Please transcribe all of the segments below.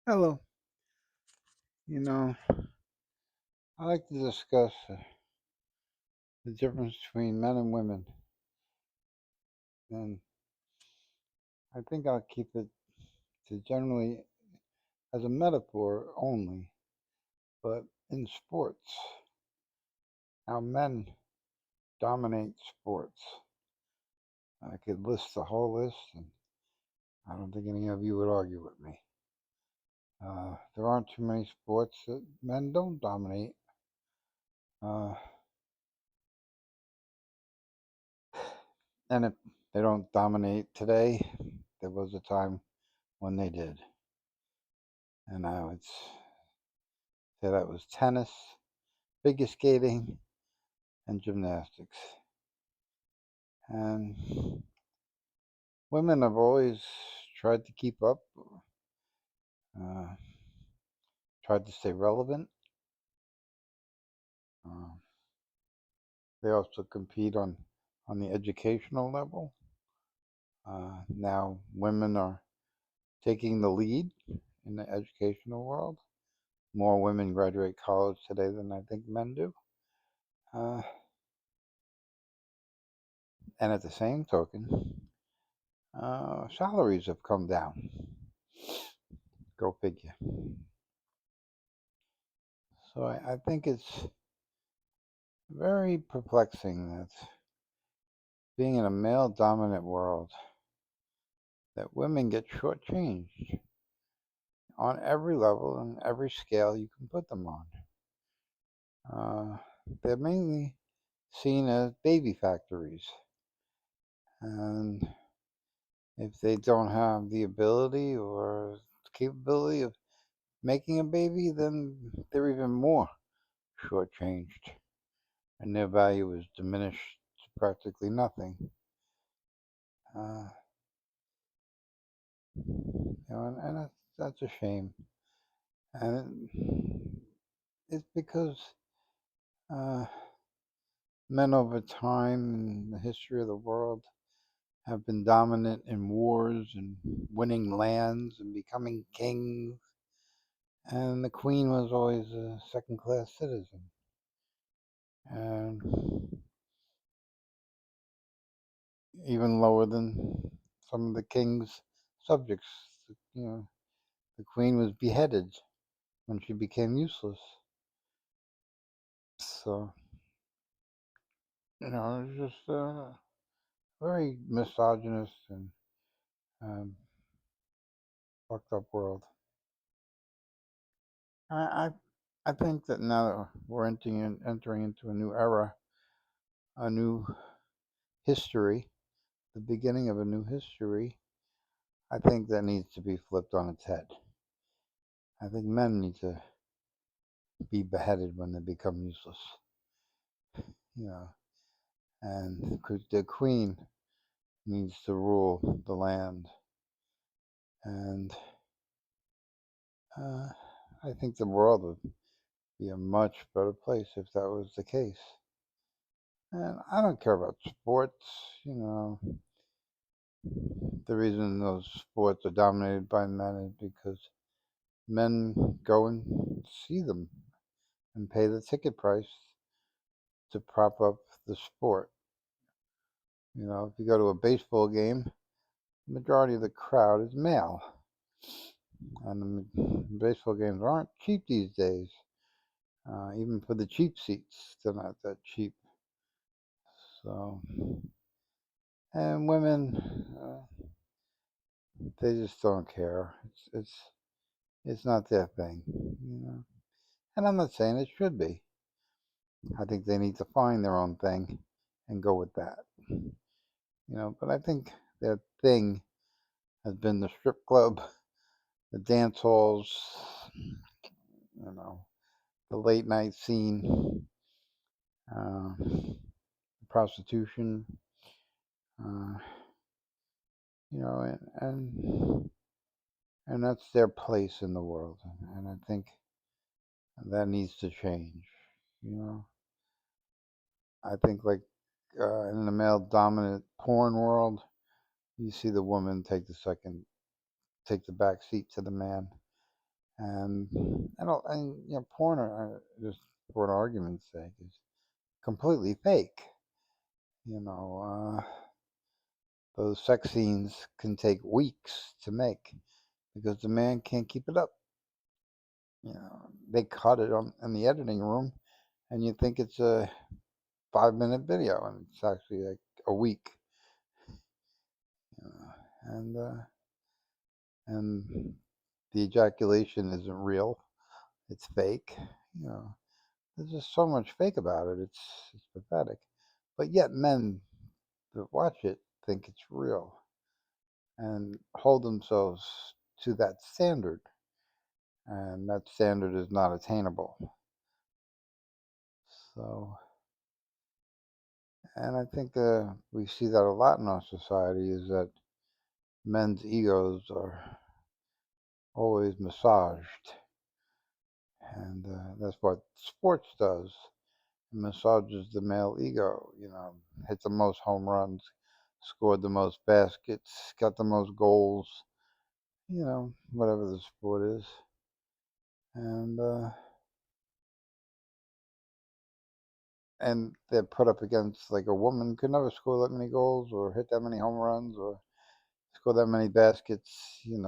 Hello. You know, I like to discuss the difference between men and women, and I think I'll keep it to generally as a metaphor only. But in sports, how men dominate sports. I could list the whole list, and I don't think any of you would argue with me. There aren't too many sports that men don't dominate. Uh, and if they don't dominate today, there was a time when they did. And I would say that was tennis, figure skating, and gymnastics. And women have always tried to keep up, uh, tried to stay relevant. Uh, they also compete on the educational level. Now women are taking the lead in the educational world. More women graduate college today than I think men do. Uh, and at the same token, salaries have come down. Go figure. So I think it's very perplexing that being in a male dominant world, that women get shortchanged on every level and every scale you can put them on. Uh, they're mainly seen as baby factories. And if they don't have the ability or capability of making a baby, then they're even more shortchanged. And their value is diminished to practically nothing. Uh, and that's a shame. And it's because uh, men over time in the history of the world have been dominant in wars and winning lands and becoming kings. And the queen was always a second class citizen. And even lower than some of the king's subjects. You know, the queen was beheaded when she became useless. So, it's just very misogynist and um, fucked up world. I, I I think that now that we're entering into a new era, a new history, the beginning of a new history, I think that needs to be flipped on its head. I think men need to be beheaded when they become useless, you know, and the queen needs to rule the land. And uh, I think the world would be a much better place if that was the case. And I don't care about sports, you know. The reason those sports are dominated by men is because men go and see them and pay the ticket price to prop up the sport. You know, if you go to a baseball game, the majority of the crowd is male. And the baseball games aren't cheap these days. Even for the cheap seats, they're not that cheap. So, and women, they just don't care. It's not their thing, you know. And I'm not saying it should be. I think they need to find their own thing and go with that, you know. But I think their thing has been the strip club, the dance halls, you know, the late night scene, prostitution, uh, you know, and that's their place in the world, and I think that needs to change. You know, I think like in the male dominant porn world, you see the woman take the back seat to the man, And porn, just for an argument's sake, is completely fake. You know, those sex scenes can take weeks to make because the man can't keep it up. They cut it in the editing room, and you think it's a 5-minute video, and it's actually like a week. You know, and the ejaculation isn't real; it's fake. You know, there's just so much fake about it. It's pathetic. But yet, men that watch it think it's real and hold themselves to that standard, and that standard is not attainable. So, and I think we see that a lot in our society is that men's egos are always massaged, and that's what sports does. It massages the male ego. Hit the most home runs, scored the most baskets, got the most goals. Whatever the sport is, and they're put up against like a woman could never score that many goals or hit that many home runs or score that many baskets. And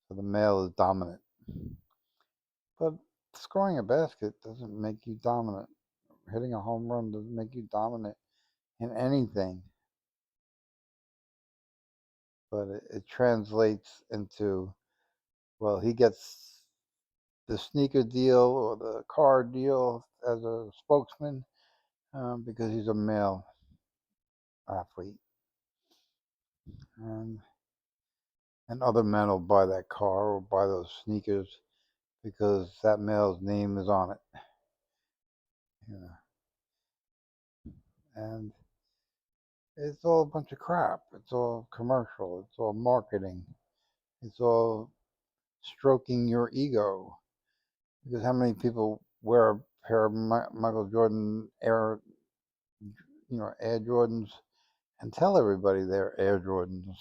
so the male is dominant. But scoring a basket doesn't make you dominant. Hitting a home run doesn't make you dominant in anything. But it translates into, well, he gets the sneaker deal or the car deal as a spokesman because he's a male athlete. And, and other men will buy that car or buy those sneakers because that male's name is on it. You know, and it's all a bunch of crap. It's all commercial. It's all marketing. It's all stroking your ego. Because how many people wear a pair of Michael Jordan Air Jordans and tell everybody they're Air Jordans,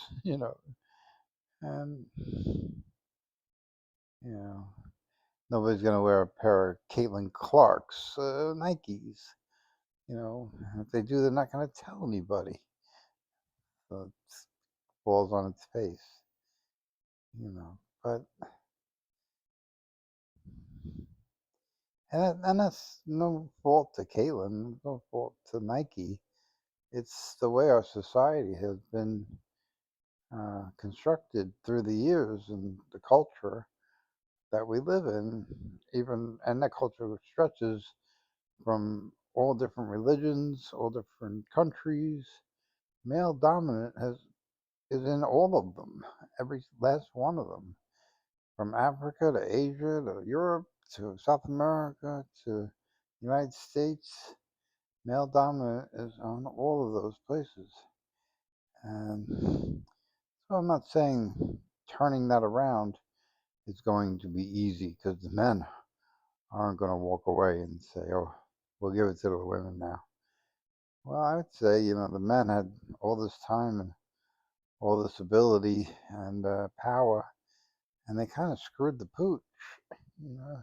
and you know nobody's gonna wear a pair of Caitlin Clark's Nikes. If they do, they're not gonna tell anybody. So it falls on its face, But and that's no fault to Caitlin, no fault to Nike. It's the way our society has been constructed through the years and the culture that we live in, and that culture stretches from all different religions, all different countries. Male dominant is in all of them, every last one of them, from Africa to Asia to Europe to South America to the United States. Male dominant is on all of those places. And so I'm not saying turning that around is going to be easy because the men aren't going to walk away and say, oh, we'll give it to the women now. Well, I would say, the men had all this time and all this ability and power, and they kind of screwed the pooch. You know,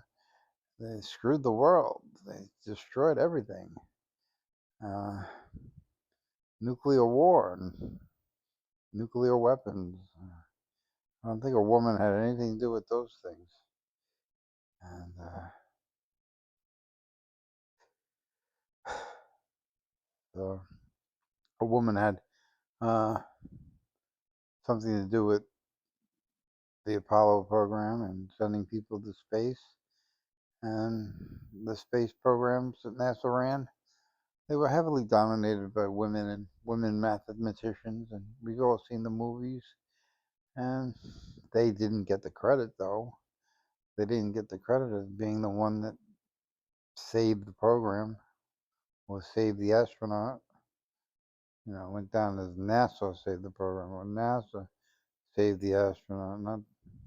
they screwed the world. They destroyed everything. Uh, Nuclear war and nuclear weapons. I don't think a woman had anything to do with those things. And so a woman had uh, something to do with the Apollo program and sending people to space. And the space programs that NASA ran, they were heavily dominated by women and women mathematicians. And we've all seen the movies. And they didn't get the credit, though. They didn't get the credit as being the one that saved the program or saved the astronaut. Went down as NASA saved the program, or NASA saved the astronaut,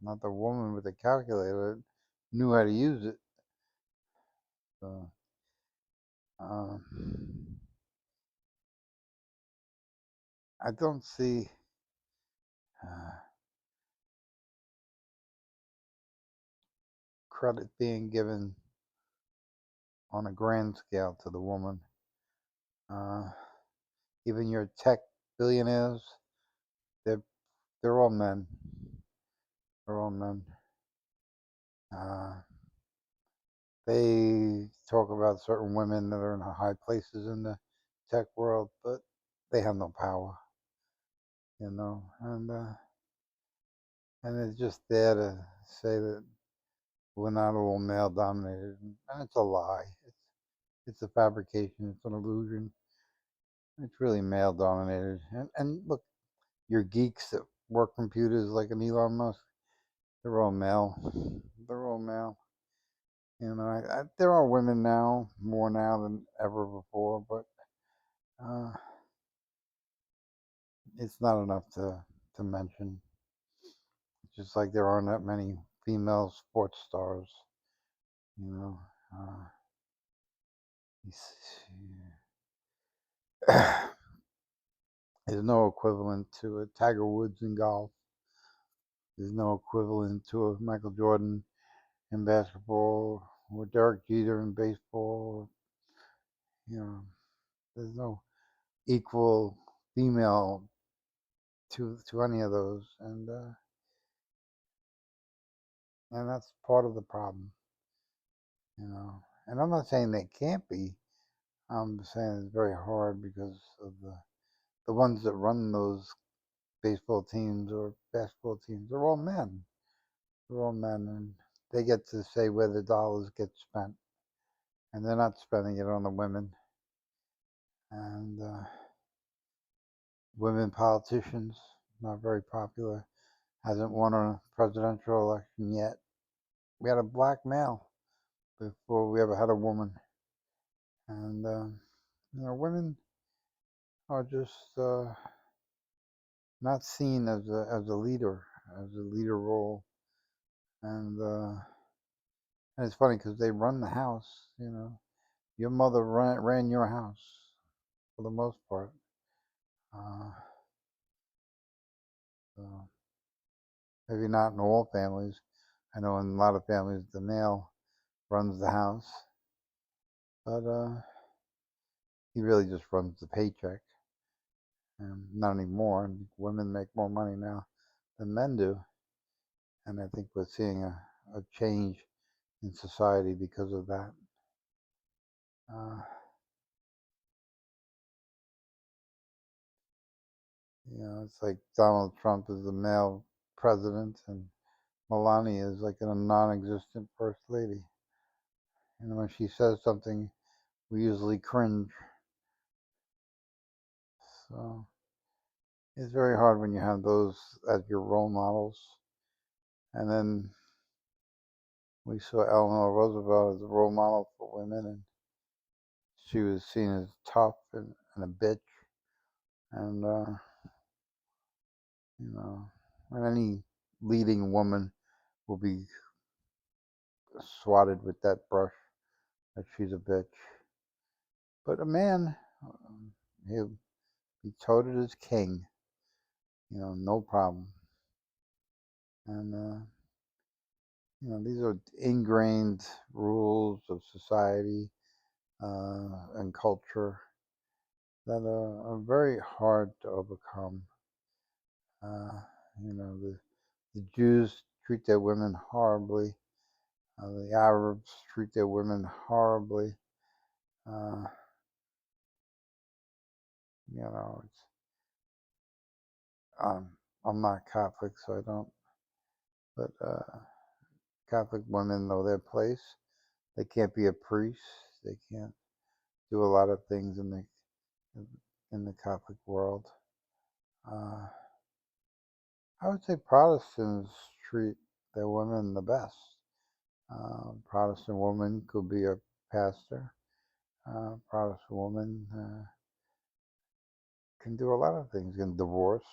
not the woman with the calculator that knew how to use it. So, um, I don't see uh, credit being given on a grand scale to the woman. Uh, Even your tech billionaires, they're they're all men. They're all men. Uh, they talk about certain women that are in high places in the tech world, but they have no power, and it's just there to say that we're not all male dominated, and it's a lie. It's a fabrication. It's an illusion. It's really male dominated. And look, your geeks that work computers like an Elon Musk, they're all male. They're all male. There are women now, more now than ever before, but uh, it's not enough to mention. Just like there aren't that many female sports stars, you know. Uh, there's no equivalent to a Tiger Woods in golf. There's no equivalent to a Michael Jordan in basketball or Derek Jeter in baseball. You know, there's no equal female to any of those, and that's part of the problem. And I'm not saying they can't be. I'm saying it's very hard because of the ones that run those baseball teams or basketball teams. They're all men. They're all men, and they get to say where the dollars get spent, and they're not spending it on the women. And women politicians, not very popular. Hasn't won a presidential election yet. We had a black male before we ever had a woman, and women are just not seen as a leader, as a leader role, and and it's funny because they run the house. Your mother ran your house for the most part. Uh, so maybe not in all families. I know in a lot of families the male runs the house, but he really just runs the paycheck. And not anymore. Women make more money now than men do, and I think we're seeing a change in society because of that. Uh, it's like Donald Trump is the male president, and Melania is like a non-existent first lady. When she says something, we usually cringe. So it's very hard when you have those as your role models. And then we saw Eleanor Roosevelt as a role model for women, and she was seen as tough and a bitch. And, and any leading woman will be swatted with that brush that she's a bitch. But a man, he'll be touted as king, no problem. And, these are ingrained rules of society and culture that are very hard to overcome. Uh, the Jews treat their women horribly. The Arabs treat their women horribly. Uh, it's I'm not Catholic, so I don't. But Catholic women know their place. They can't be a priest. They can't do a lot of things in the Catholic world. Uh, I would say Protestants treat their women the best. Protestant woman could be a pastor. Protestant woman can do a lot of things. Can divorce.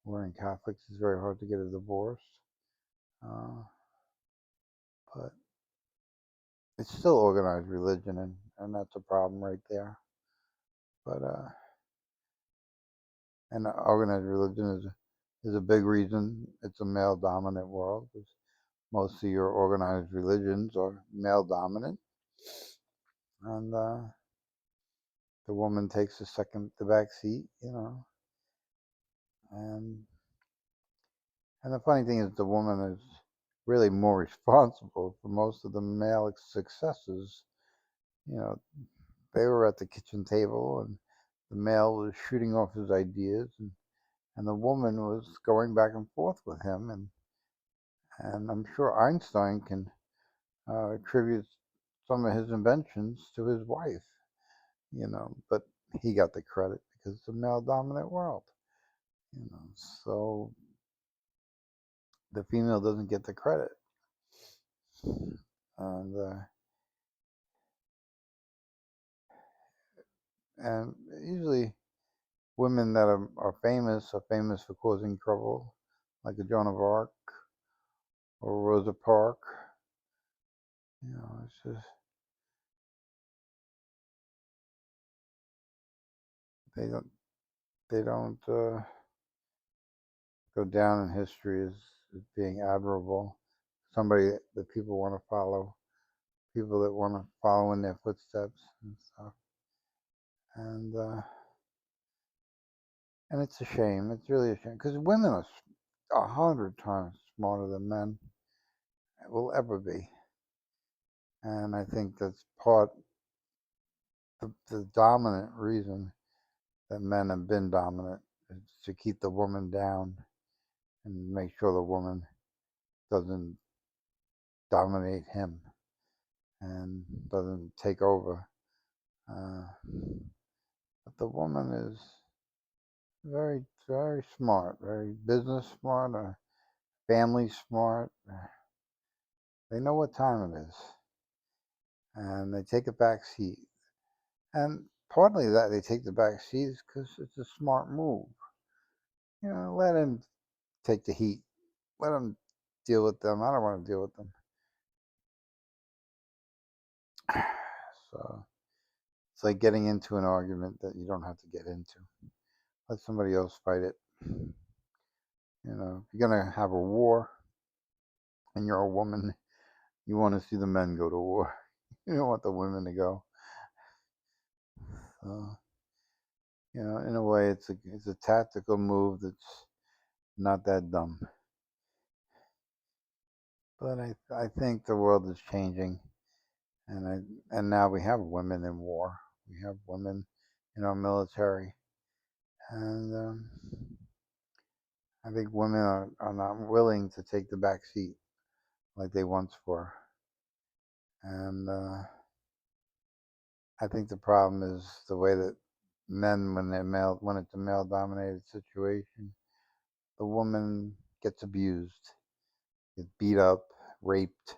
We're in Catholics. It's very hard to get a divorce. Uh, but it's still organized religion, and that's a problem right there. But and organized religion is a big reason it's a male dominant world. most of your organized religions are male dominant, and the woman takes the back seat, and the funny thing is the woman is really more responsible for most of the male successes. You know, they were at the kitchen table, and the male was shooting off his ideas, and the woman was going back and forth with him, and I'm sure Einstein can attribute some of his inventions to his wife, but he got the credit because it's a male dominant world, so the female doesn't get the credit. And and usually women that are famous for causing trouble, like a Joan of Arc or Rosa Parks. It's just they don't go down in history as being admirable. Somebody that people want to follow, people that want to follow in their footsteps and stuff. And it's a shame. It's really a shame because women are 100 times smarter than men will ever be. And I think that's the dominant reason that men have been dominant is to keep the woman down and make sure the woman doesn't dominate him and doesn't take over. Uh, but the woman is very, very smart, very business smart, family smart. They know what time it is, and they take a back seat. And partly that they take the back seat is because it's a smart move. Let him take the heat. Let him deal with them. I don't want to deal with them. So it's like getting into an argument that you don't have to get into. Let somebody else fight it. If you're gonna have a war and you're a woman, you want to see the men go to war. You don't want the women to go. So, in a way, it's a tactical move that's not that dumb. But I think the world is changing, and now we have women in war. We have women in our military, and I think women are not willing to take the back seat like they once were. And I think the problem is the way that men, when it's a male dominated situation, the woman gets abused, gets beat up, raped,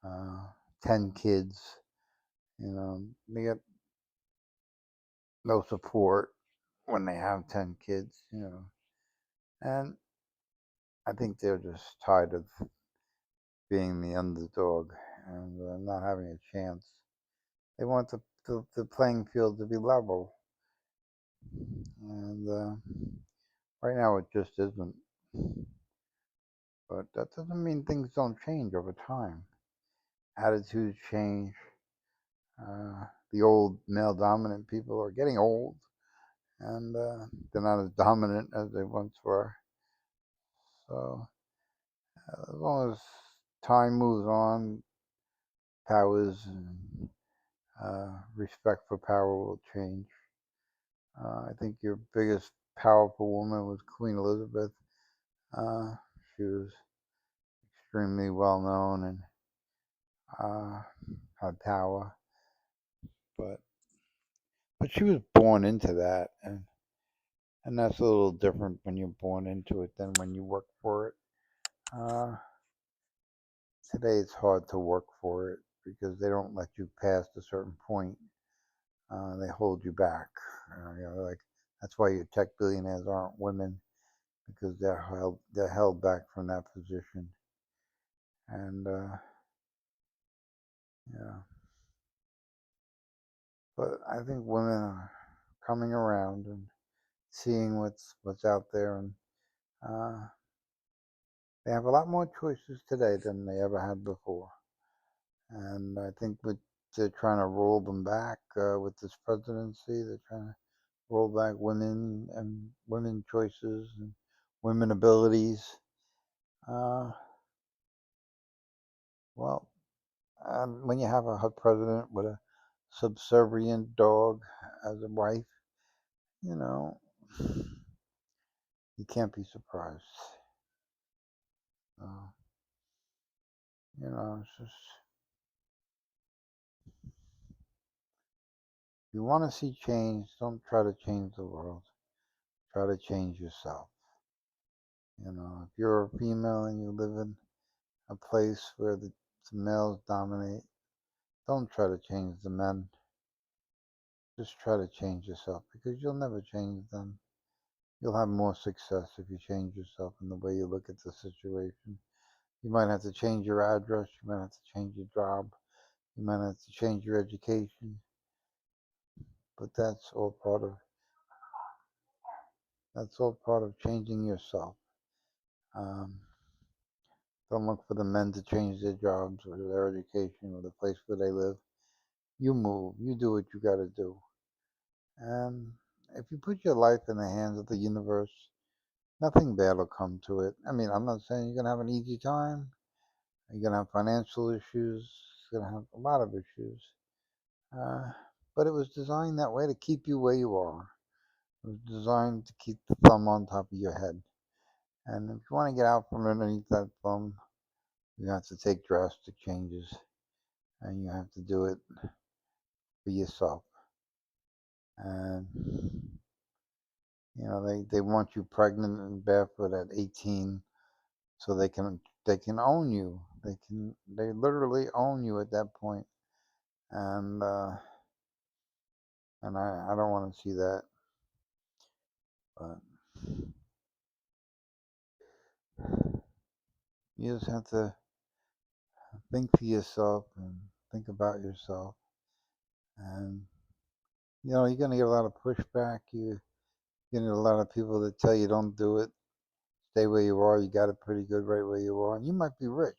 uh, 10 kids, they get no support when they have 10 kids. And I think they're just tired of being the underdog and not having a chance. They want the playing field to be level. And right now it just isn't. But that doesn't mean things don't change over time. Attitudes change. The old male dominant people are getting old, and they're not as dominant as they once were. So as long as time moves on, powers and respect for power will change. I think your biggest powerful woman was Queen Elizabeth. Uh, she was extremely well known and uh, had power, but she was born into that, and that's a little different when you're born into it than when you work for it. Uh, Today it's hard to work for it because they don't let you past a certain point. They hold you back. Like that's why your tech billionaires aren't women because they're held back from that position. And yeah, but I think women are coming around and seeing what's out there, and uh, They have a lot more choices today than they ever had before. And I think they're trying to roll them back with this presidency. They're trying to roll back women and women choices and women abilities. Uh, well, when you have a president with a subservient dog as a wife, you know, you can't be surprised. Uh, it's just, if you want to see change, don't try to change the world. Try to change yourself. If you're a female and you live in a place where the males dominate, don't try to change the men. Just try to change yourself because you'll never change them. You'll have more success if you change yourself in the way you look at the situation. You might have to change your address. You might have to change your job. You might have to change your education. But that's all part of changing yourself. Um, don't look for the men to change their jobs or their education or the place where they live. You move. You do what you got to do. And if you put your life in the hands of the universe, nothing bad will come to it. I mean, I'm not saying you're going to have an easy time. You're going to have financial issues. You're going to have a lot of issues. Uh, but it was designed that way to keep you where you are. It was designed to keep the thumb on top of your head. And if you want to get out from underneath that thumb, you have to take drastic changes. And you have to do it for yourself. And, they want you pregnant and barefoot at 18 so they can own you. They literally own you at that point. And I don't want to see that. But you just have to think for yourself and think about yourself. And you're gonna get a lot of pushback. You're gonna get a lot of people that tell you don't do it. Stay where you are. You got it pretty good right where you are. And you might be rich.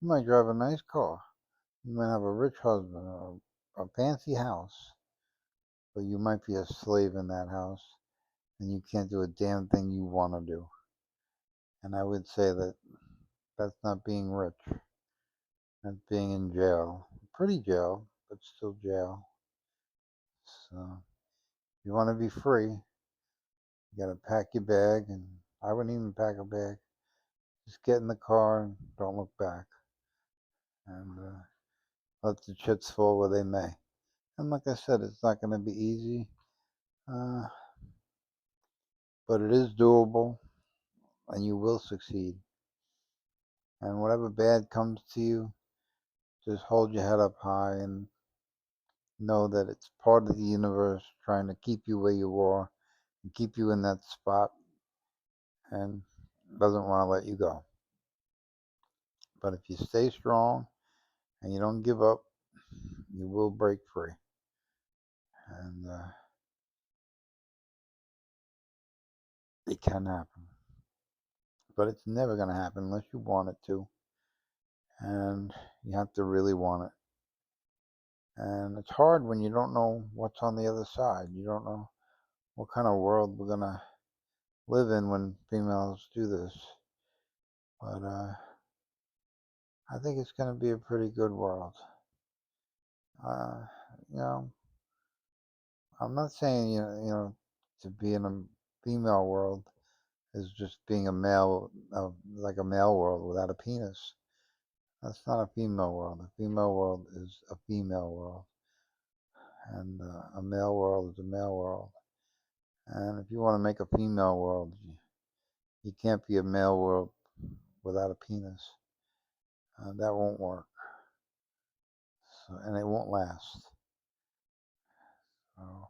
You might drive a nice car. You might have a rich husband or a fancy house. But you might be a slave in that house and you can't do a damn thing you want to do. And I would say that that's not being rich. That's being in jail. Pretty jail, but still jail. So if you want to be free, you got to pack your bag. And I wouldn't even pack a bag. Just get in the car and don't look back. And let the chips fall where they may. And like I said, it's not going to be easy. Uh, but it is doable and you will succeed. And whatever bad comes to you, just hold your head up high and know that it's part of the universe trying to keep you where you are and keep you in that spot and doesn't want to let you go. But if you stay strong and you don't give up, you will break free. And it can happen. But it's never going to happen unless you want it to. And you have to really want it. And it's hard when you don't know what's on the other side. You don't know what kind of world we're going to live in when females do this. But I think it's going to be a pretty good world. Uh, you know, I'm not saying to be in a female world is just being a male, like a male world without a penis. That's not a female world. A female world is a female world, and a male world is a male world. And if you want to make a female world, you can't be a male world without a penis. That won't work. So, and it won't last. So,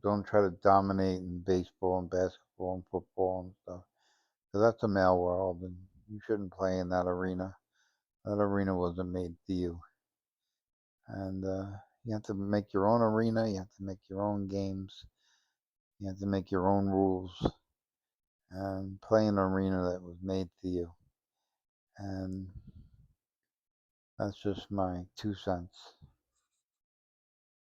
don't try to dominate in baseball and basketball and football and stuff, because that's a male world, and you shouldn't play in that arena. That arena wasn't made for you, and you have to make your own arena. You have to make your own games. You have to make your own rules, and play in an arena that was made for you. And that's just my 2 cents.